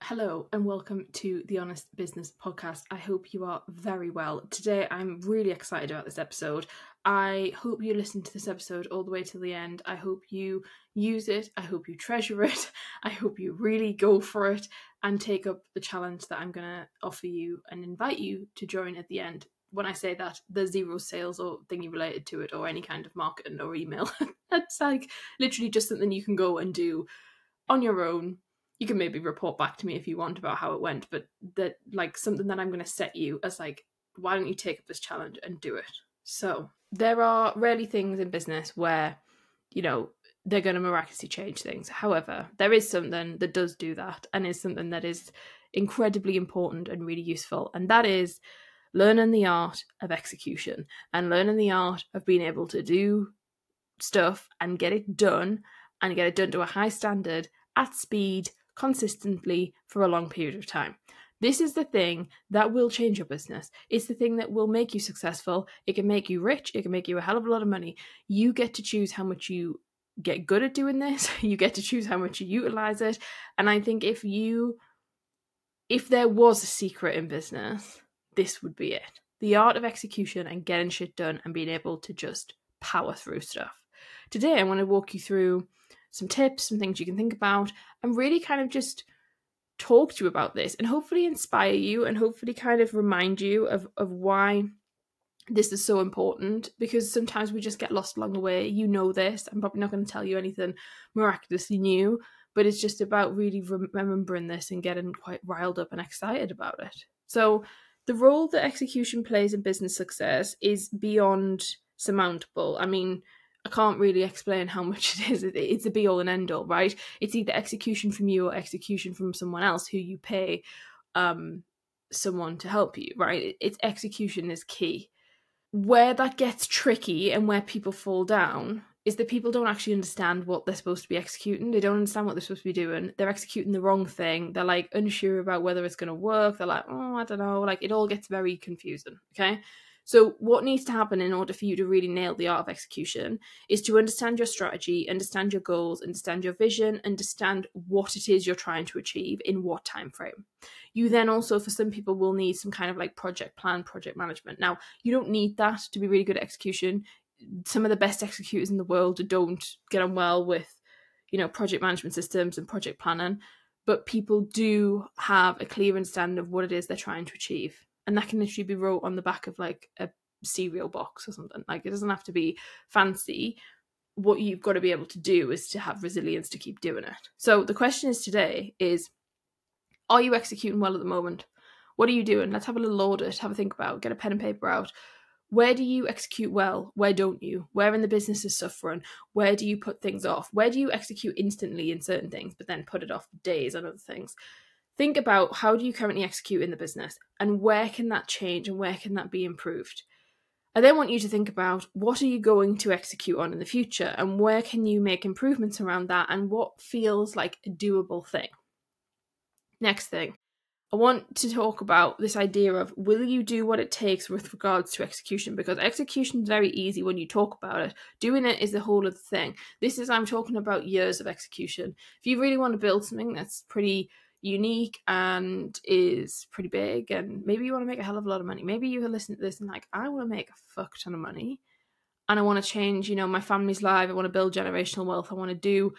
Hello and welcome to the Honest Business Podcast. I hope you are very well. Today I'm really excited about this episode. I hope you listen to this episode all the way to the end. I hope you use it. I hope you treasure it. I hope you really go for it and take up the challenge that I'm going to offer you and invite you to join at the end. When I say that, there's zero sales or thingy related to it or any kind of marketing or email. That's like literally just something you can go and do on your own. You can maybe report back to me if you want about how it went, but that like something that I'm going to set you as like, why don't you take up this challenge and do it? So there are rarely things in business where, they're going to miraculously change things. However, there is something that does do that and is something that is incredibly important and really useful. And that is learning the art of execution and learning the art of being able to do stuff and get it done to a high standard at speed, consistently for a long period of time. This is the thing that will change your business. It's the thing that will make you successful. It can make you rich. It can make you a hell of a lot of money. You get to choose how much you get good at doing this. You get to choose how much you utilize it. And I think if there was a secret in business, this would be it. The art of execution and getting shit done and being able to just power through stuff. Today, I want to walk you through some tips, some things you can think about, and really kind of just talk to you about this and hopefully inspire you and hopefully kind of remind you of why this is so important, because sometimes we just get lost along the way. You know this. I'm probably not going to tell you anything miraculously new, but it's just about really remembering this and getting quite riled up and excited about it. So the role that execution plays in business success is beyond surmountable. I mean, I can't really explain how much it is. It's a be-all and end-all, right? It's either execution from you or execution from someone else who you pay someone to help you, right? It's execution is key. Where that gets tricky and where people fall down is that people don't actually understand what they're supposed to be executing. They don't understand what they're supposed to be doing. They're executing the wrong thing. They're like unsure about whether it's going to work. They're like, oh, I don't know. Like it all gets very confusing, okay? So what needs to happen in order for you to really nail the art of execution is to understand your strategy, understand your goals, understand your vision, understand what it is you're trying to achieve in what time frame. You then also, for some people, will need some kind of like project plan, project management. Now, you don't need that to be really good at execution. Some of the best executors in the world don't get on well with, project management systems and project planning, but people do have a clear understanding of what it is they're trying to achieve. And that can literally be wrote on the back of like a cereal box or something. Like it doesn't have to be fancy. What you've got to be able to do is to have resilience to keep doing it. So the question is today is, are you executing well at the moment? What are you doing? Let's have a little audit, have a think about, get a pen and paper out. Where do you execute well? Where don't you? Where in the business is suffering? Where do you put things off? Where do you execute instantly in certain things, but then put it off days on other things? Think about how do you currently execute in the business and where can that change and where can that be improved? I then want you to think about what are you going to execute on in the future and where can you make improvements around that and what feels like a doable thing. Next thing, I want to talk about this idea of will you do what it takes with regards to execution, because execution is very easy when you talk about it. Doing it is the whole other thing. I'm talking about years of execution. If you really want to build something that's pretty unique and is pretty big and maybe you want to make a hell of a lot of money, maybe you can listen to this and like, I want to make a fuck ton of money and I want to change, my family's life. I want to build generational wealth. I want to do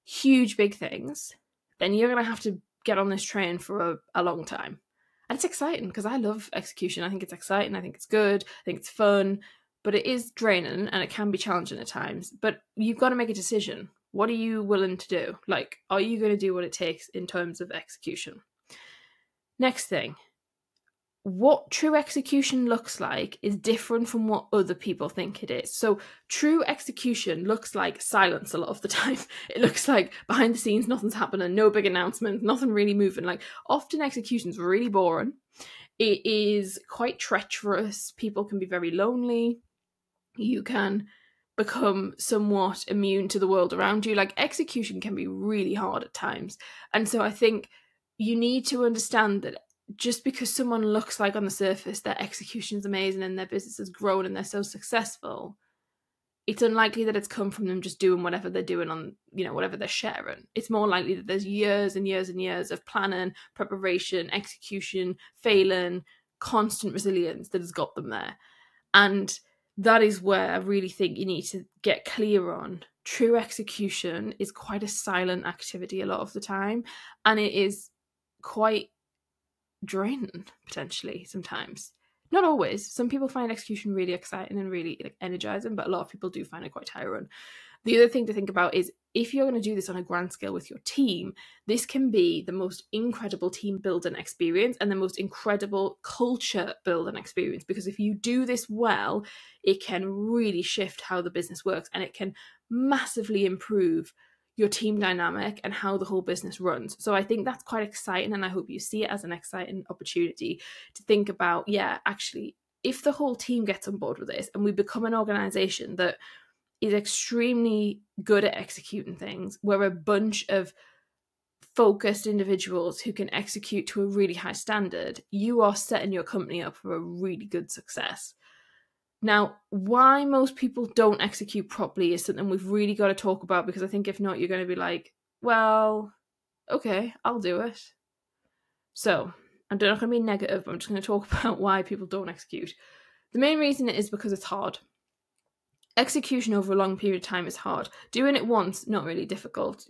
huge, big things. Then you're going to have to get on this train for a long time. And it's exciting because I love execution. I think it's exciting. I think it's good. I think it's fun, but it is draining and it can be challenging at times. But you've got to make a decision. What are you willing to do? Like, are you going to do what it takes in terms of execution? Next thing, what true execution looks like is different from what other people think it is. So true execution looks like silence a lot of the time. It looks like behind the scenes, nothing's happening, no big announcements, nothing really moving. Like often execution's really boring. It is quite treacherous. People can be very lonely. You can become somewhat immune to the world around you. Like execution can be really hard at times. And so I think you need to understand that just because someone looks like on the surface their execution is amazing and their business has grown and they're so successful, it's unlikely that it's come from them just doing whatever they're doing on, whatever they're sharing. It's more likely that there's years and years and years of planning, preparation, execution, failing, constant resilience that has got them there. And that is where I really think you need to get clear on. True execution is quite a silent activity a lot of the time, and it is quite draining, potentially, sometimes. Not always. Some people find execution really exciting and really energizing, but a lot of people do find it quite tiring. The other thing to think about is if you're going to do this on a grand scale with your team, this can be the most incredible team building experience and the most incredible culture building experience, because if you do this well, it can really shift how the business works, and it can massively improve your team dynamic and how the whole business runs. So I think that's quite exciting, and I hope you see it as an exciting opportunity to think about, actually, if the whole team gets on board with this and we become an organization that is extremely good at executing things, we're a bunch of focused individuals who can execute to a really high standard, you are setting your company up for a really good success. Now, why most people don't execute properly is something we've really got to talk about, because I think if not, you're going to be like, well, okay, I'll do it. So, I'm not going to be negative, but I'm just going to talk about why people don't execute. The main reason is because it's hard. Execution over a long period of time is hard. Doing it once, not really difficult.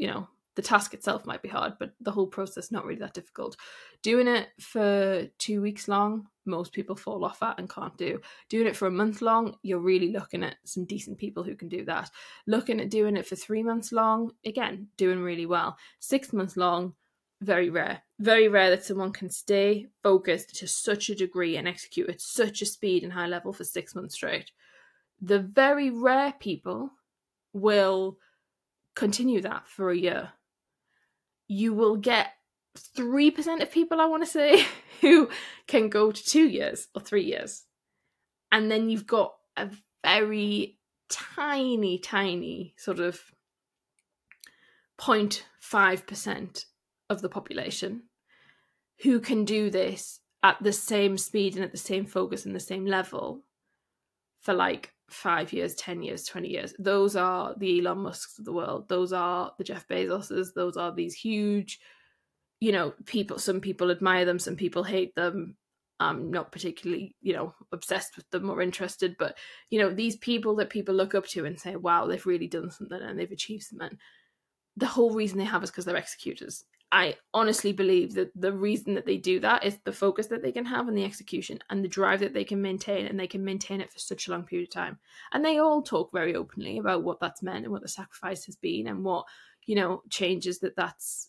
The task itself might be hard, but the whole process, not really that difficult. Doing it for 2 weeks long, most people fall off at and can't do. Doing it for a month long, you're really looking at some decent people who can do that. Looking at doing it for 3 months long, again, doing really well. 6 months long, very rare. Very rare that someone can stay focused to such a degree and execute at such a speed and high level for 6 months straight. The very rare people will continue that for a year. You will get 3% of people, I want to say, who can go to 2 years or 3 years. And then you've got a very tiny sort of 0.5% of the population who can do this at the same speed and at the same focus and the same level for 5 years, 10 years, 20 years. Those are the Elon Musks of the world. Those are the Jeff Bezoses. Those are these huge, people. Some people admire them. Some people hate them. I'm not particularly, obsessed with them or interested. But, these people that people look up to and say, wow, they've really done something and they've achieved something. The whole reason they have is because they're executors. I honestly believe that the reason that they do that is the focus that they can have and the execution and the drive that they can maintain, and they can maintain it for such a long period of time. And they all talk very openly about what that's meant and what the sacrifice has been and what, changes that's,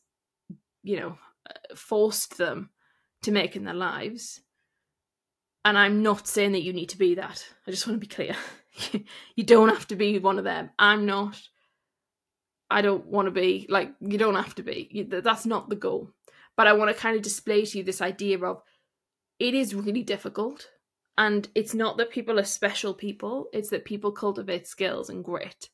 forced them to make in their lives. And I'm not saying that you need to be that. I just want to be clear. You don't have to be one of them. I'm not. I don't want to be. You don't have to be. That's not the goal. But I want to kind of display to you this idea of it is really difficult. And it's not that people are special people. It's that people cultivate skills and grit.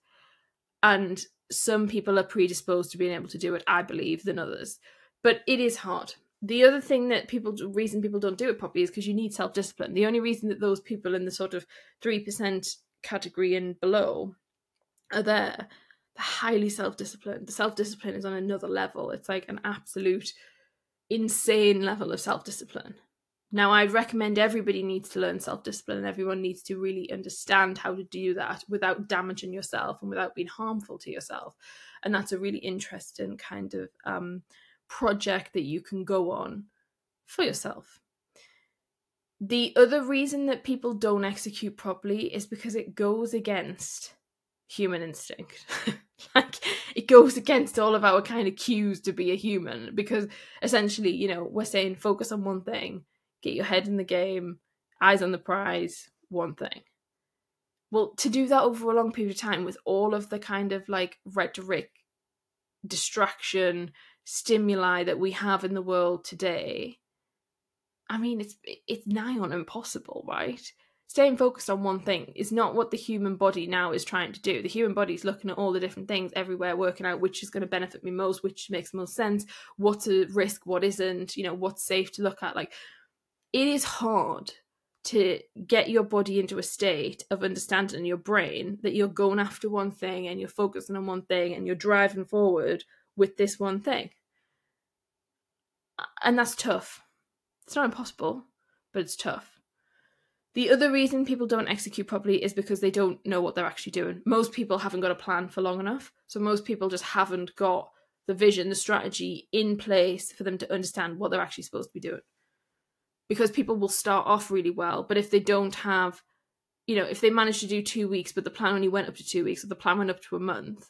And some people are predisposed to being able to do it, I believe, than others. But it is hard. The other thing that reason people don't do it properly is because you need self-discipline. The only reason that those people in the sort of 3% category and below are there, they're highly self-disciplined. The self-discipline is on another level. It's like an absolute insane level of self-discipline. Now, I'd recommend everybody needs to learn self-discipline, and everyone needs to really understand how to do that without damaging yourself and without being harmful to yourself. And that's a really interesting kind of project that you can go on for yourself. The other reason that people don't execute properly is because it goes against human instinct. It goes against all of our kind of cues to be a human, because essentially, we're saying focus on one thing, get your head in the game, eyes on the prize, one thing. Well, to do that over a long period of time with all of the kind of rhetoric, distraction, stimuli that we have in the world today, I mean, it's nigh on impossible, right? Staying focused on one thing is not what the human body now is trying to do. The human body is looking at all the different things everywhere, working out which is going to benefit me most, which makes most sense, what's a risk, what isn't, what's safe to look at. It is hard to get your body into a state of understanding in your brain that you're going after one thing and you're focusing on one thing and you're driving forward with this one thing. And that's tough. It's not impossible, but it's tough. The other reason people don't execute properly is because they don't know what they're actually doing. Most people haven't got a plan for long enough. So most people just haven't got the vision, the strategy in place for them to understand what they're actually supposed to be doing. Because people will start off really well, but if they don't have, if they manage to do 2 weeks, but the plan only went up to 2 weeks, or the plan went up to a month,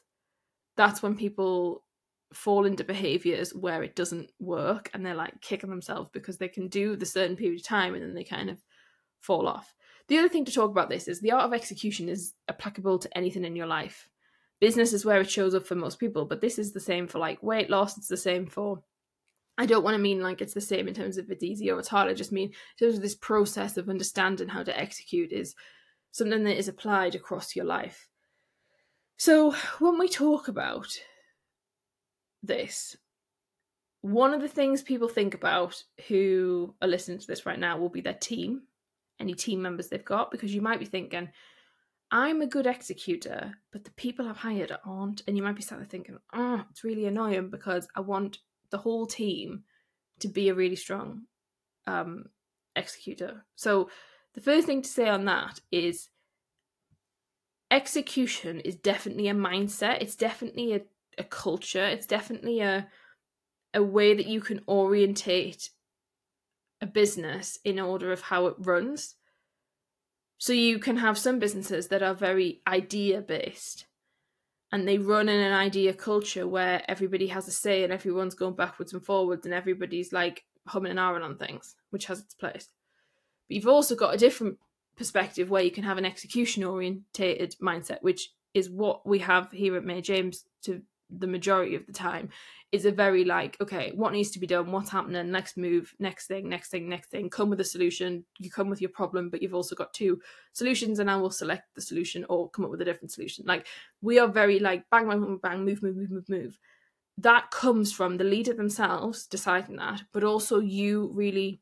that's when people fall into behaviors where it doesn't work and they're like kicking themselves because they can do the certain period of time and then they kind of fall off. The other thing to talk about this is the art of execution is applicable to anything in your life. Business is where it shows up for most people, but this is the same for like weight loss. It's the same for, I don't want to mean like it's the same in terms of it's easy or it's hard. I just mean in terms of this process of understanding how to execute is something that is applied across your life. So when we talk about this, one of the things people think about who are listening to this right now will be their team, any team members they've got, because you might be thinking, I'm a good executor, but the people I've hired aren't. And you might be sat there thinking, it's really annoying because I want the whole team to be a really strong executor. So the first thing to say on that is execution is definitely a mindset. It's definitely a culture. It's definitely a way that you can orientate a business in order of how it runs. So you can have some businesses that are very idea based and they run in an idea culture where everybody has a say and everyone's going backwards and forwards and everybody's like humming and ahhing on things, which has its place. But you've also got a different perspective where you can have an execution orientated mindset, which is what we have here at May James to the majority of the time. Is a very like, okay, what needs to be done, what's happening, next move, next thing, come with a solution. You come with your problem, but you've also got 2 solutions and I will select the solution or come up with a different solution. Like we are very like bang, bang, bang, move. That comes from the leader themselves deciding that, but also you really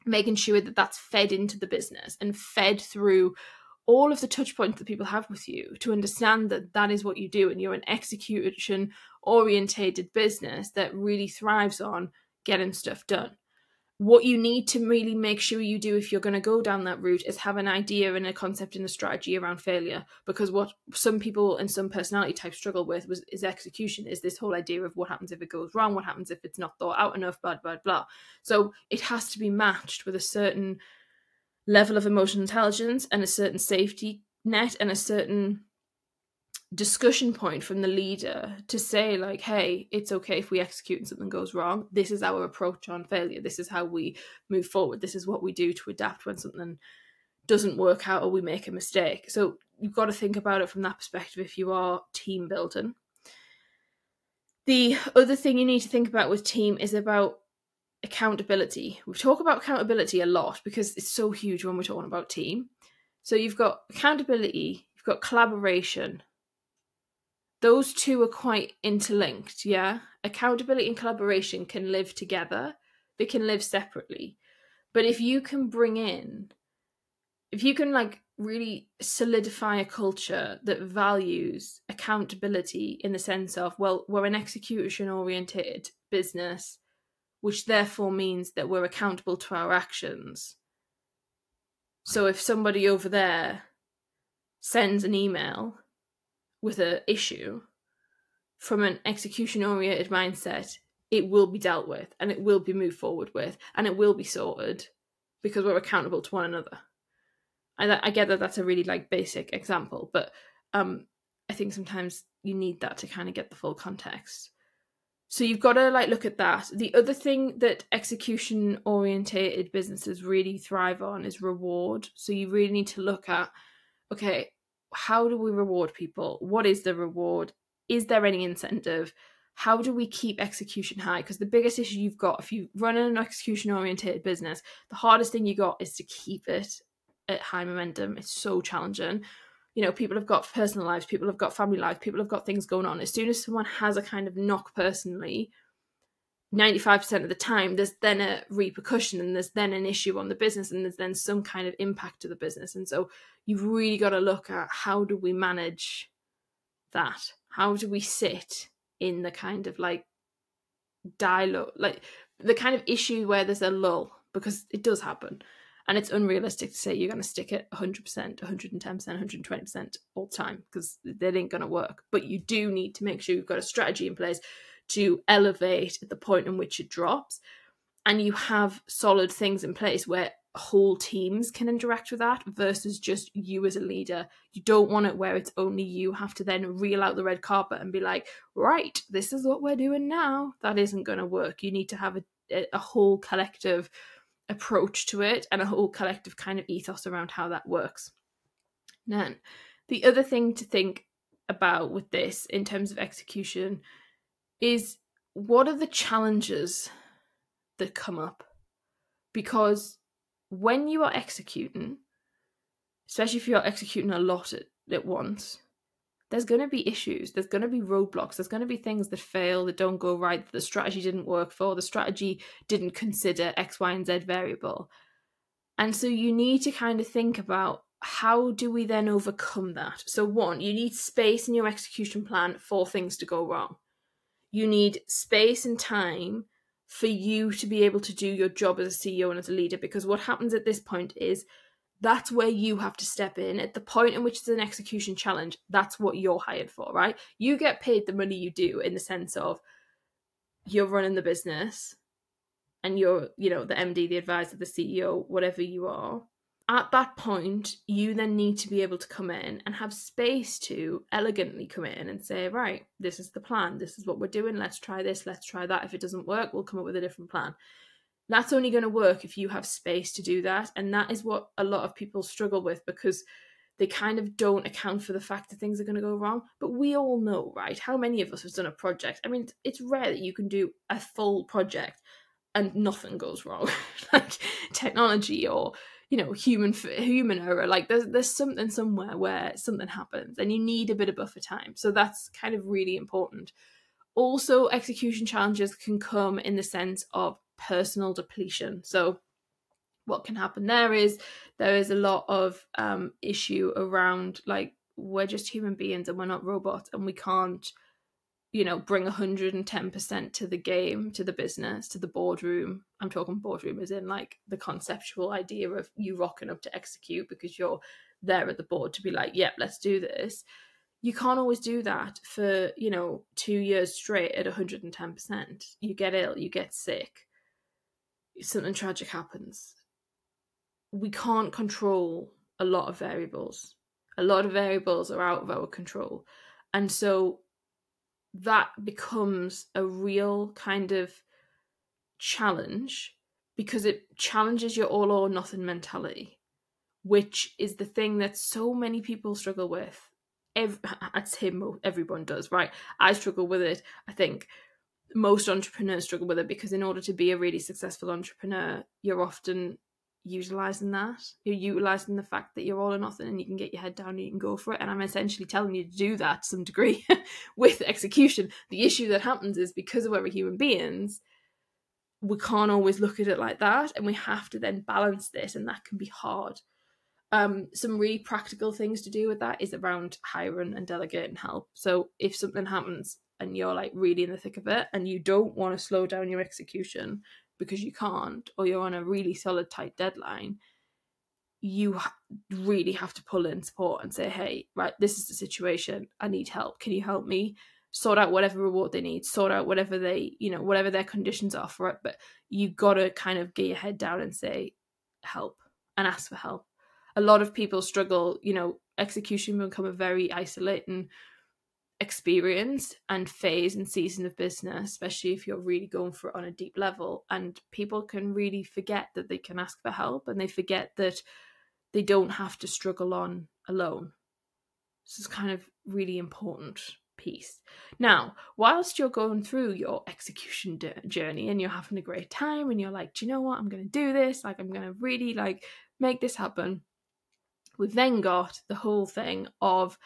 making sure that that's fed into the business and fed through all of the touch points that people have with you to understand that that is what you do and you're an execution orientated business that really thrives on getting stuff done. What you need to really make sure you do if you're going to go down that route is have an idea and a concept and a strategy around failure, because what some people and some personality types struggle with is execution, is this whole idea of what happens if it goes wrong, what happens if it's not thought out enough, blah, blah, blah. So it has to be matched with a certain level of emotional intelligence and a certain safety net and a certain discussion point from the leader to say like, hey, it's okay if we execute and something goes wrong. This is our approach on failure. This is how we move forward. This is what we do to adapt when something doesn't work out or we make a mistake. So you've got to think about it from that perspective if you are team building. The other thing you need to think about with team is about accountability. We talk about accountability a lot because it's so huge when we're talking about team. So you've got accountability, you've got collaboration. Those 2 are quite interlinked, yeah? Accountability and collaboration can live together. They can live separately. But if you can like really solidify a culture that values accountability in the sense of, well, we're an execution-oriented business, which therefore means that we're accountable to our actions. So if somebody over there sends an email with an issue, from an execution-oriented mindset, it will be dealt with and it will be moved forward with and it will be sorted because we're accountable to one another. I get that that's a really like basic example, but I think sometimes you need that to kind of get the full context. So you've got to like look at that. The other thing that execution-orientated businesses really thrive on is reward. So you really need to look at, okay, how do we reward people? What is the reward? Is there any incentive? How do we keep execution high? Because the biggest issue you've got if you run an execution-oriented business, the hardest thing you got is to keep it at high momentum. It's so challenging. You know, people have got personal lives, people have got family lives, people have got things going on. As soon as someone has a kind of knock personally, 95% of the time, there's then a repercussion and there's then an issue on the business and there's then some kind of impact to the business. And so you've really got to look at, how do we manage that? How do we sit in the kind of like dialogue, like the kind of issue where there's a lull, because it does happen. And it's unrealistic to say you're going to stick at 100%, 110%, 120% all the time, because that ain't going to work. But you do need to make sure you've got a strategy in place to elevate at the point in which it drops. And you have solid things in place where whole teams can interact with that versus just you as a leader. You don't want it where it's only you have to then reel out the red carpet and be like, right, this is what we're doing now. That isn't going to work. You need to have a whole collective approach to it and a whole collective kind of ethos around how that works. Then the other thing to think about with this in terms of execution is, what are the challenges that come up? Because when you are executing, especially if you're executing a lot at once, there's going to be issues, there's going to be roadblocks, there's going to be things that fail, that don't go right, that the strategy didn't work for, the strategy didn't consider X, Y, and Z variable. And so you need to kind of think about, how do we then overcome that? So one, you need space in your execution plan for things to go wrong. You need space and time for you to be able to do your job as a CEO and as a leader, because what happens at this point is that's where you have to step in. At the point in which it's an execution challenge, that's what you're hired for, right? You get paid the money you do, in the sense of you're running the business and you're, the MD, the advisor, the CEO, whatever you are. At that point, you then need to be able to come in and have space to elegantly come in and say, right, this is the plan. This is what we're doing. Let's try this. Let's try that. If it doesn't work, we'll come up with a different plan. That's only going to work if you have space to do that. And that is what a lot of people struggle with, because they kind of don't account for the fact that things are going to go wrong. But we all know, right? How many of us have done a project? I mean, it's rare that you can do a full project and nothing goes wrong. Like technology or human error, like there's something somewhere where something happens and you need a bit of buffer time. So that's kind of really important. Also, execution challenges can come in the sense of personal depletion. So what can happen there is a lot of issue around, like, we're just human beings and we're not robots, and we can't bring 110% to the game, to the business, to the boardroom. I'm talking boardroom as in like the conceptual idea of you rocking up to execute because you're there at the board to be like, yep, let's do this. You can't always do that for, 2 years straight at 110%. You get ill, you get sick, something tragic happens. We can't control a lot of variables. A lot of variables are out of our control. And so that becomes a real kind of challenge, because it challenges your all or nothing mentality, which is the thing that so many people struggle with. I'd say everyone does, right? I struggle with it. I think most entrepreneurs struggle with it, because in order to be a really successful entrepreneur, you're often utilizing that. You're utilizing the fact that you're all or nothing and you can get your head down and you can go for it. And I'm essentially telling you to do that to some degree with execution. The issue that happens is, because we're human beings, we can't always look at it like that, and we have to then balance this, and that can be hard. Some really practical things to do with that is around hiring and delegating help. So if something happens and you're like really in the thick of it and you don't want to slow down your execution because you can't, or you're on a really solid tight deadline, you really have to pull in support and say, hey, right, this is the situation. I need help. Can you help me sort out whatever reward they need, sort out whatever they, whatever their conditions are for it. But you got to kind of get your head down and say, help, and ask for help. A lot of people struggle, execution will become a very isolating experience and phase and season of business, especially if you're really going for it on a deep level. And people can really forget that they can ask for help, and they forget that they don't have to struggle on alone. This is kind of really important piece. Now, whilst you're going through your execution journey and you're having a great time and you're like, do you know what, I'm going to do this, like I'm going to really like make this happen, we've then got the whole thing of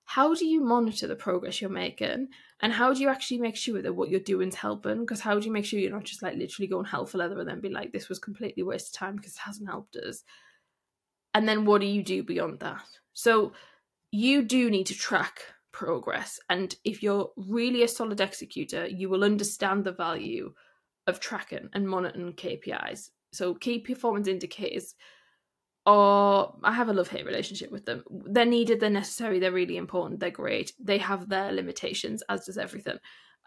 how do you monitor the progress you're making? And how do you actually make sure that what you're doing is helping? Because how do you make sure you're not just like literally going hell for leather and then be like, this was completely a waste of time because it hasn't helped us? And then what do you do beyond that? So you do need to track progress. And if you're really a solid executor, you will understand the value of tracking and monitoring KPIs. So key performance indicators are, I have a love-hate relationship with them. They're needed, they're necessary, they're really important, they're great. They have their limitations, as does everything.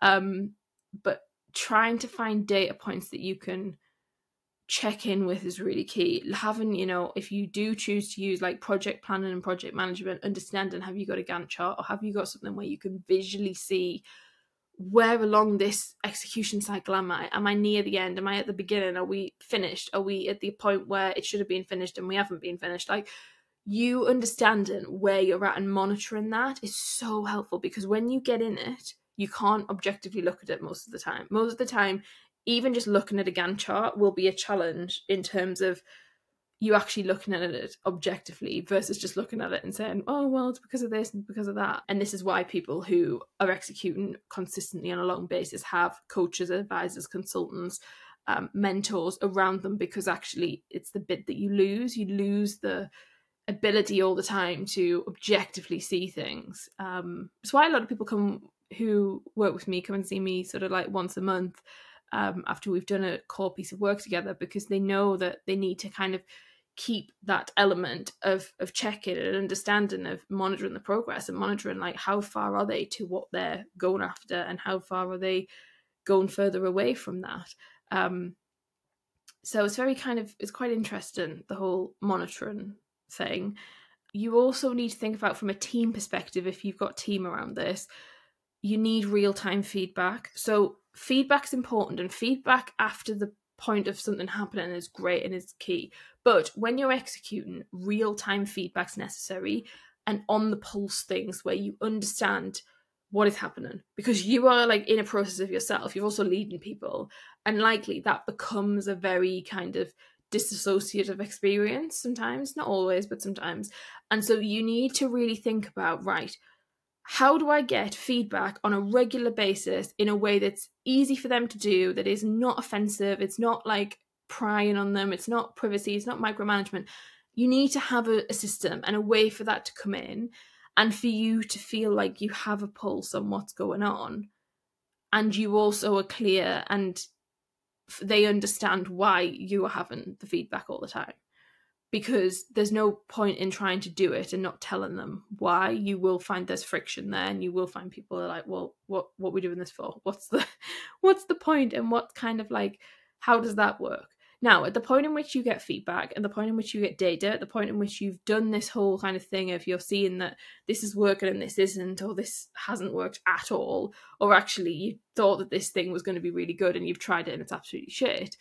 But trying to find data points that you can check in with is really key. Having, if you do choose to use like project planning and project management, understanding, have you got a Gantt chart, or have you got something where you can visually see where along this execution cycle am I? Am I near the end? Am I at the beginning? Are we finished? Are we at the point where it should have been finished and we haven't been finished? Like, you understanding where you're at and monitoring that is so helpful, because when you get in it, you can't objectively look at it most of the time. Most of the time, even just looking at a Gantt chart will be a challenge in terms of you actually looking at it objectively versus just looking at it and saying, oh, well, it's because of this and because of that. And this is why people who are executing consistently on a long basis have coaches, advisors, consultants, mentors around them, because actually it's the bit that you lose. You lose the ability all the time to objectively see things. That's why a lot of people who work with me come and see me sort of like once a month after we've done a core piece of work together, because they know that they need to kind of keep that element of checking and understanding, of monitoring the progress and monitoring like how far are they to what they're going after and how far are they going further away from that. So it's it's quite interesting, the whole monitoring thing. You also need to think about from a team perspective, if you've got team around this, you need real-time feedback. So feedback's important, and feedback after the point of something happening is great and is key. But when you're executing, real-time feedback's necessary, and on the pulse things where you understand what is happening, because you are like in a process of yourself. You're also leading people, and likely that becomes a very kind of disassociative experience sometimes, not always, but sometimes. And so you need to really think about, right, how do I get feedback on a regular basis in a way that's easy for them to do, that is not offensive, it's not like prying on them, it's not privacy, it's not micromanagement. You need to have a system and a way for that to come in, and for you to feel like you have a pulse on what's going on, and you also are clear and they understand why you are having the feedback all the time. Because there's no point in trying to do it and not telling them why. You will find there's friction there, and you will find people are like, well, what are we doing this for? What's the point? And what kind of like, how does that work? Now, at the point in which you get feedback, and the point in which you get data, at the point in which you've done this whole kind of thing of you're seeing that this is working and this isn't, or this hasn't worked at all, or actually you thought that this thing was going to be really good and you've tried it and it's absolutely shit,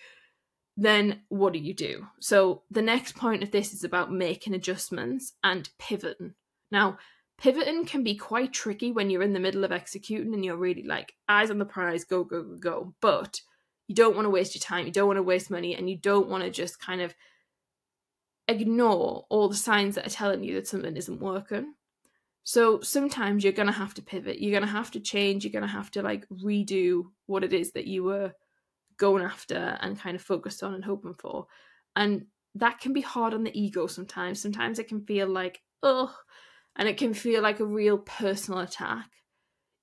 then what do you do? So the next point of this is about making adjustments and pivoting. Now, pivoting can be quite tricky when you're in the middle of executing and you're really like eyes on the prize, go, go, go, go. But you don't want to waste your time, you don't want to waste money, and you don't want to just kind of ignore all the signs that are telling you that something isn't working. So sometimes you're going to have to pivot, you're going to have to change, you're going to have to like redo what it is that you were going after and kind of focused on and hoping for. And that can be hard on the ego sometimes. Sometimes it can feel like, ugh, and it can feel like a real personal attack.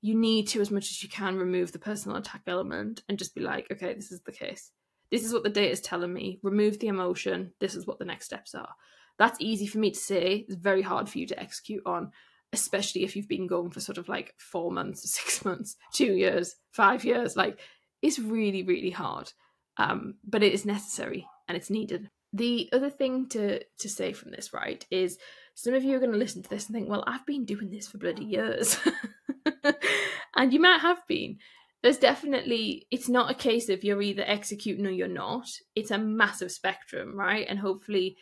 You need to, as much as you can, remove the personal attack element and just be like, okay, this is the case. This is what the data is telling me. Remove the emotion. This is what the next steps are. That's easy for me to say. It's very hard for you to execute on, especially if you've been going for sort of like 4 months, 6 months, 2 years, 5 years. Like, it's really, really hard. But it is necessary and it's needed. The other thing to say from this, right, is some of you are going to listen to this and think, well, I've been doing this for bloody years. And you might have been. There's definitely, it's not a case of you're either executing or you're not. It's a massive spectrum, right? And hopefully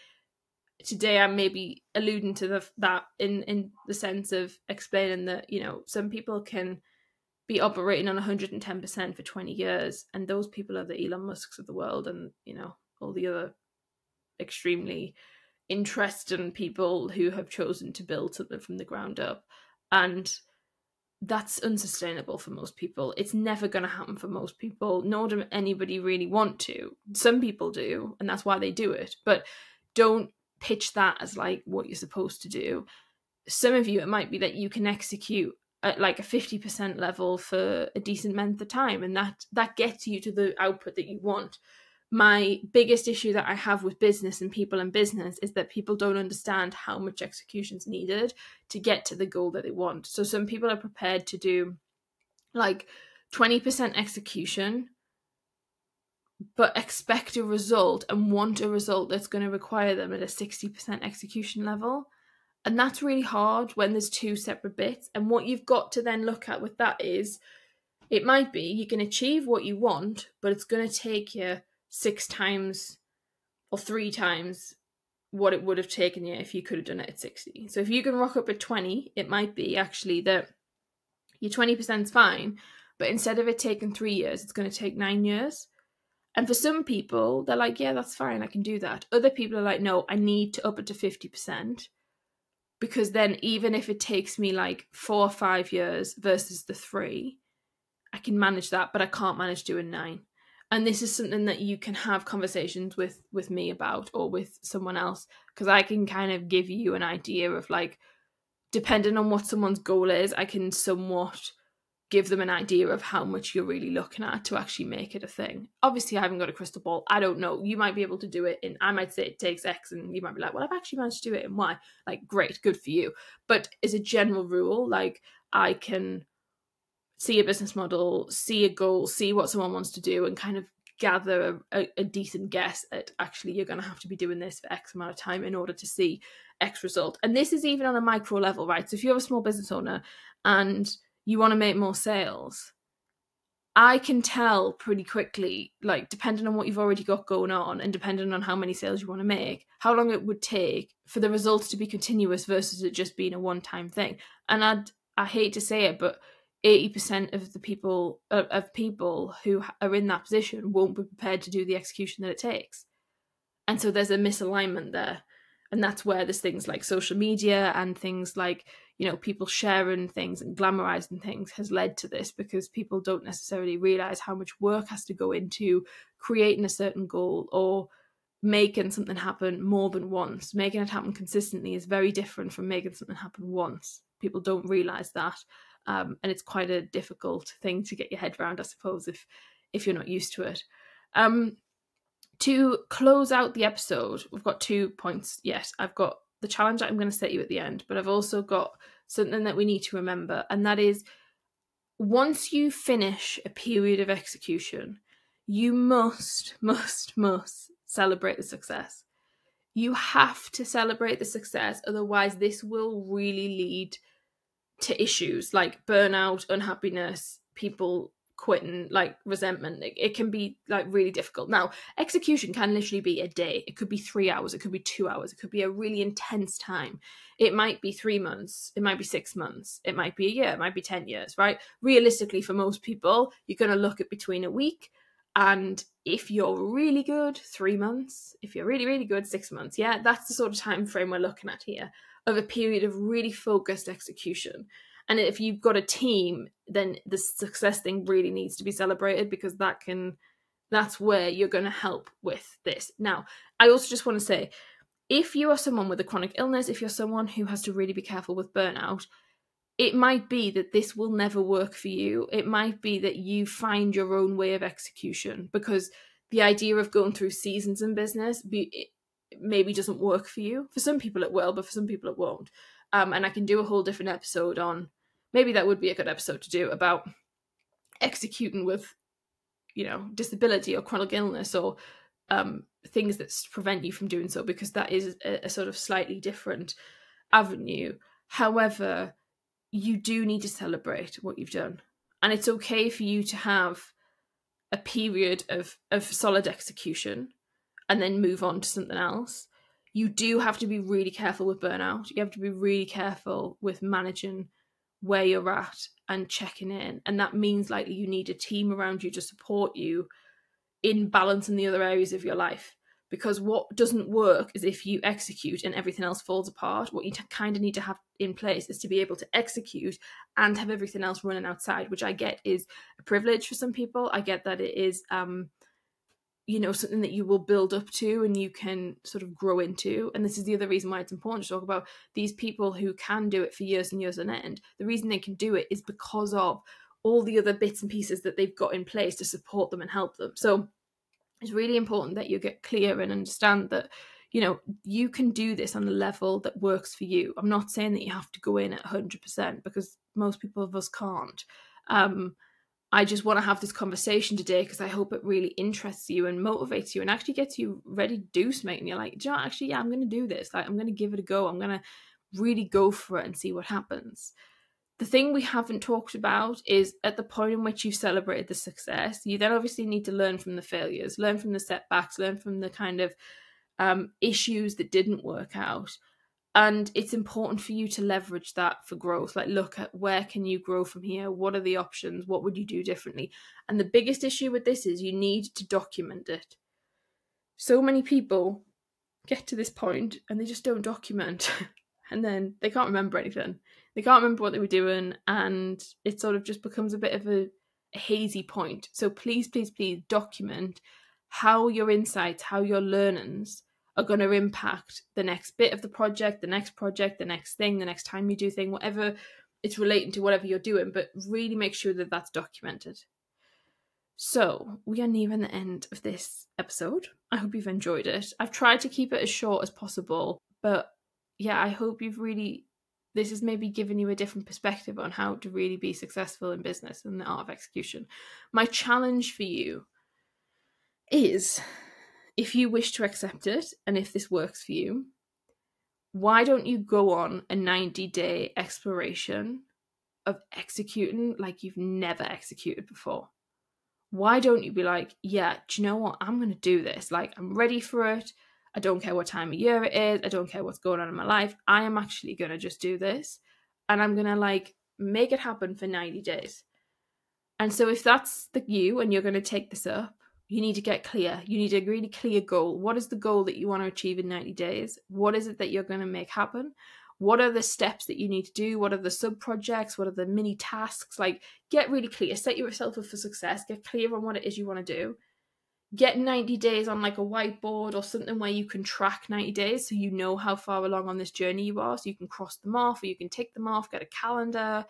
today I'm maybe alluding to that in the sense of explaining that, some people can be operating on 110% for 20 years, and those people are the Elon Musks of the world, and all the other extremely interesting people who have chosen to build something from the ground up. And that's unsustainable for most people. It's never going to happen for most people, nor do anybody really want to. Some people do, and that's why they do it. But don't pitch that as like what you're supposed to do. Some of you, it might be that you can execute at like a 50% level for a decent length of time, and that gets you to the output that you want. My biggest issue that I have with business and people in business is that people don't understand how much execution is needed to get to the goal that they want. So some people are prepared to do like 20% execution, but expect a result and want a result that's going to require them at a 60% execution level. And that's really hard when there's two separate bits. And what you've got to then look at with that is, it might be you can achieve what you want, but it's going to take you 6 times or 3 times what it would have taken you if you could have done it at 60. So if you can rock up at 20, it might be actually that your 20% is fine, but instead of it taking 3 years, it's going to take 9 years. And for some people, they're like, yeah, that's fine, I can do that. Other people are like, no, I need to up it to 50%, because then even if it takes me like 4 or 5 years versus the 3, I can manage that, but I can't manage doing 9. And this is something that you can have conversations with me about, or with someone else, because I can kind of give you an idea of like, depending on what someone's goal is, I can somewhat give them an idea of how much you're really looking at to actually make it a thing. Obviously, I haven't got a crystal ball. I don't know. You might be able to do it I might say it takes X, and you might be like, well, I've actually managed to do it in Y. Like, great, good for you. But as a general rule, like, I can see a business model, see a goal, see what someone wants to do, and kind of gather a decent guess at, actually, you're going to have to be doing this for X amount of time in order to see X result. And this is even on a micro level, right? So if you're a small business owner and you want to make more sales, I can tell pretty quickly, like, depending on what you've already got going on and depending on how many sales you want to make, how long it would take for the results to be continuous versus it just being a one-time thing. And I hate to say it, but 80% of the people who are in that position won't be prepared to do the execution that it takes. And so there's a misalignment there. And that's where there's things like social media and things like, you know, people sharing things and glamorizing things has led to this, because people don't necessarily realize how much work has to go into creating a certain goal or making something happen more than once. Making it happen consistently is very different from making something happen once. People don't realize that. And it's quite a difficult thing to get your head around, I suppose, if you're not used to it. To close out the episode, we've got 2 points yet. I've got the challenge that I'm going to set you at the end, but I've also got something that we need to remember, and that is, once you finish a period of execution, you must celebrate the success. You have to celebrate the success, otherwise this will really lead to issues like burnout, unhappiness, people quitting, like resentment. It can be like really difficult. Now, execution can literally be a day. It could be 3 hours. It could be 2 hours. It could be a really intense time. It might be 3 months. It might be 6 months. It might be a year. It might be 10 years, right? Realistically, for most people, you're going to look at between a week and, if you're really good, 3 months. If you're really, really good, 6 months. Yeah, that's the sort of time frame we're looking at here, of a period of really focused execution. And if you've got a team, then the success thing really needs to be celebrated, because that's where you're going to help with this. Now, I also just want to say, if you are someone with a chronic illness, if you're someone who has to really be careful with burnout, it might be that this will never work for you. It might be that you find your own way of execution, because the idea of going through seasons in business maybe doesn't work for you. For some people it will, but for some people it won't. And I can do a whole different episode on, maybe that would be a good episode to do, about executing with, you know, disability or chronic illness, or things that prevent you from doing so, because that is a sort of slightly different avenue. However, you do need to celebrate what you've done. And it's okay for you to have a period of solid execution and then move on to something else. You do have to be really careful with burnout. You have to be really careful with managing where you're at and checking in. And that means likely you need a team around you to support you in balancing the other areas of your life. Because what doesn't work is if you execute and everything else falls apart. What you kind of need to have in place is to be able to execute and have everything else running outside, which I get is a privilege for some people. I get that it is, something that you will build up to and you can sort of grow into. And this is the other reason why it's important to talk about these people who can do it for years and years on end. The reason they can do it is because of all the other bits and pieces that they've got in place to support them and help them. So it's really important that you get clear and understand that, you can do this on the level that works for you. I'm not saying that you have to go in at 100% because most people of us can't. I just want to have this conversation today because I hope it really interests you and motivates you and actually gets you ready to do something. And you're like, do you know what? Actually, yeah, I'm going to do this. Like, I'm going to give it a go. I'm going to really go for it and see what happens. The thing we haven't talked about is at the point in which you've celebrated the success, you then obviously need to learn from the failures, learn from the setbacks, learn from the kind of issues that didn't work out. And it's important for you to leverage that for growth. Like, look at where can you grow from here? What are the options? What would you do differently? And the biggest issue with this is you need to document it. So many people get to this point and they just don't document. And then they can't remember anything. They can't remember what they were doing, and it sort of just becomes a bit of a hazy point. So please, please, please document how your insights, how your learnings are going to impact the next bit of the project, the next thing, the next time you do thing, whatever it's relating to, whatever you're doing, but really make sure that that's documented. So we are nearing the end of this episode. I hope you've enjoyed it. I've tried to keep it as short as possible, but yeah, I hope this has maybe given you a different perspective on how to really be successful in business and the art of execution. My challenge for you is, if you wish to accept it, and if this works for you, why don't you go on a 90-day exploration of executing like you've never executed before? Why don't you be like, yeah, do you know what? I'm going to do this. Like, I'm ready for it. I don't care what time of year it is. I don't care what's going on in my life. I am actually going to just do this. And I'm going to make it happen for 90 days. And so if that's you and you're going to take this up, you need to get clear. You need a really clear goal. What is the goal that you want to achieve in 90 days? What is it that you're going to make happen? What are the steps that you need to do? What are the sub-projects? What are the mini tasks? Get really clear. Set yourself up for success. Get clear on what it is you want to do. Get 90 days on a whiteboard or something where you can track 90 days so you know how far along on this journey you are, so you can cross them off or you can tick them off, get a calendar,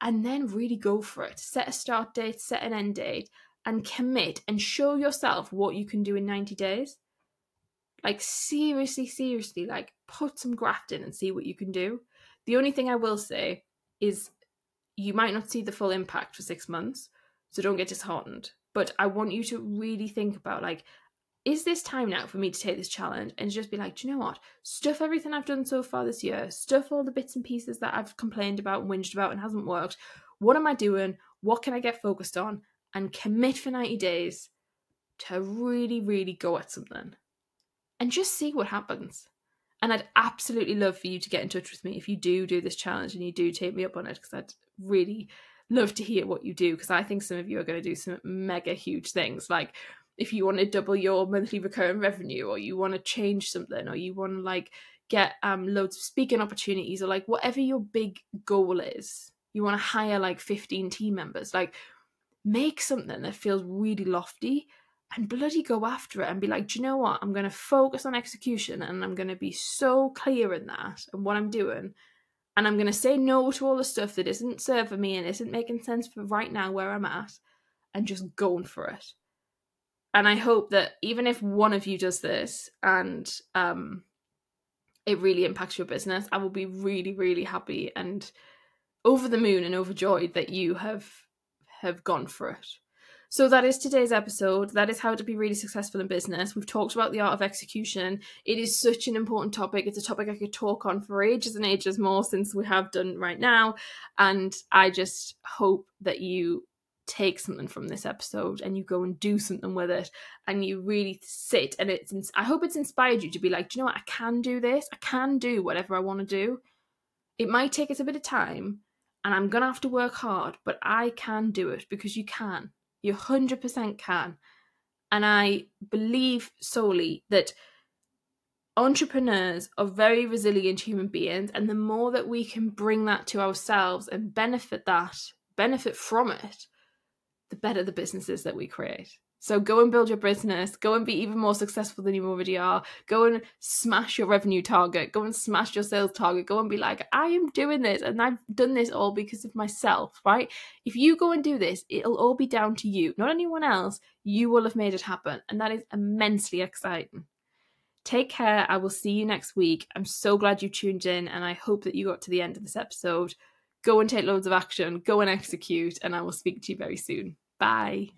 and then really go for it. Set a start date, set an end date, and commit and show yourself what you can do in 90 days. Seriously, put some graft in and see what you can do. The only thing I will say is you might not see the full impact for 6 months, so don't get disheartened. But I want you to really think about, is this time now for me to take this challenge and just be like, do you know what? Stuff everything I've done so far this year. Stuff all the bits and pieces that I've complained about and whinged about and hasn't worked. What am I doing? What can I get focused on? And commit for 90 days to really, really go at something. And just see what happens. And I'd absolutely love for you to get in touch with me if you do this challenge and you do take me up on it, because I'd really love to hear what you do, because I think some of you are going to do some mega huge things. If you want to double your monthly recurring revenue, or you want to change something, or you want to get loads of speaking opportunities, or whatever your big goal is, you want to hire 15 team members, make something that feels really lofty and bloody go after it and be like, do you know what? I'm going to focus on execution and I'm going to be so clear in that and what I'm doing. And I'm going to say no to all the stuff that isn't serving me and isn't making sense for right now where I'm at, and just going for it. And I hope that even if one of you does this and it really impacts your business, I will be really, really happy and over the moon and overjoyed that you have gone for it. So that is today's episode. That is how to be really successful in business. We've talked about the art of execution. It is such an important topic. It's a topic I could talk on for ages and ages more, since we have done right now. And I just hope that you take something from this episode and you go and do something with it, and you really sit, and I hope it's inspired you to be like, do you know what? I can do this. I can do whatever I want to do. It might take us a bit of time and I'm going to have to work hard, but I can do it, because you can. You 100% can. And I believe solely that entrepreneurs are very resilient human beings, and the more that we can bring that to ourselves and benefit from it, the better the businesses that we create. So go and build your business, go and be even more successful than you already are, go and smash your revenue target, go and smash your sales target, go and be like, I am doing this and I've done this all because of myself, right? If you go and do this, it'll all be down to you, not anyone else. You will have made it happen, and that is immensely exciting. Take care. I will see you next week. I'm so glad you tuned in, and I hope that you got to the end of this episode. Go and take loads of action, go and execute, and I will speak to you very soon. Bye.